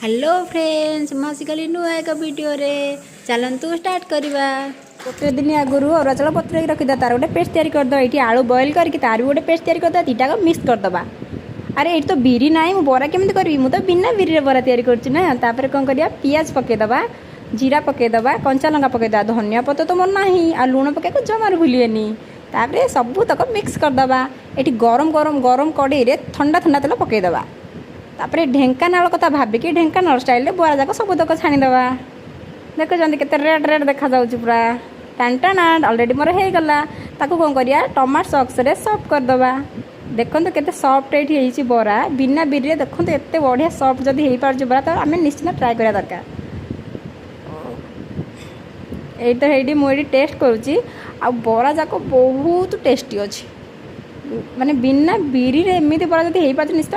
Hello friends मसिकली नुआ एक video रे चलतु स्टार्ट करवा। गोटे दिन आगुरी अरुआ चाउल पत्र रखीदा तार गोटे पेस्ट तैयारी करदे। ये आलू बॉइल करके तार गोटे पेस्ट तैयारी करदे। दुटा मिक्स करदे। अरे ये तो बिरी ना मु बरा केमती करी मु तो बिना बिरी बरा तैयारी करछि ना। तापर कौन करिया पियाज पकेदबा, जीरा पकेदबा, कंचा लंका पकेदबा, धनिया पत्र तो मोर नाही आ लुण पकेको जमार भूलिएनी। तापर सब तक मिक्स करदबा। ये गरम गरम गरम कड़े रे ठंडा ठंडा तेल पकेदबा। तापर ढेंकानाल कथा भाविकी ढेंकानाल स्टाइल बरा जाक सब तक छाणीदबा। देखुं के रेड रेड देखा जाऊँ पूरा टाण टाण अलरेडी मोर हो गला। ताकू कौन करिया टमाटो सॉस रे सॉफ्ट करदबा। देखो केते सॉफ्ट ये बरा बिना बिरी देखो एत बढ़िया सॉफ्ट जदि हो पार बरा तो आम निश्चित ट्राए करा दरकार। ये तो ये मुझे टेस्ट करुच्ची आ बरा जाक बहुत टेस्टी अच्छी माने बिना बिरी एमती बरा जब हो पार निश्चित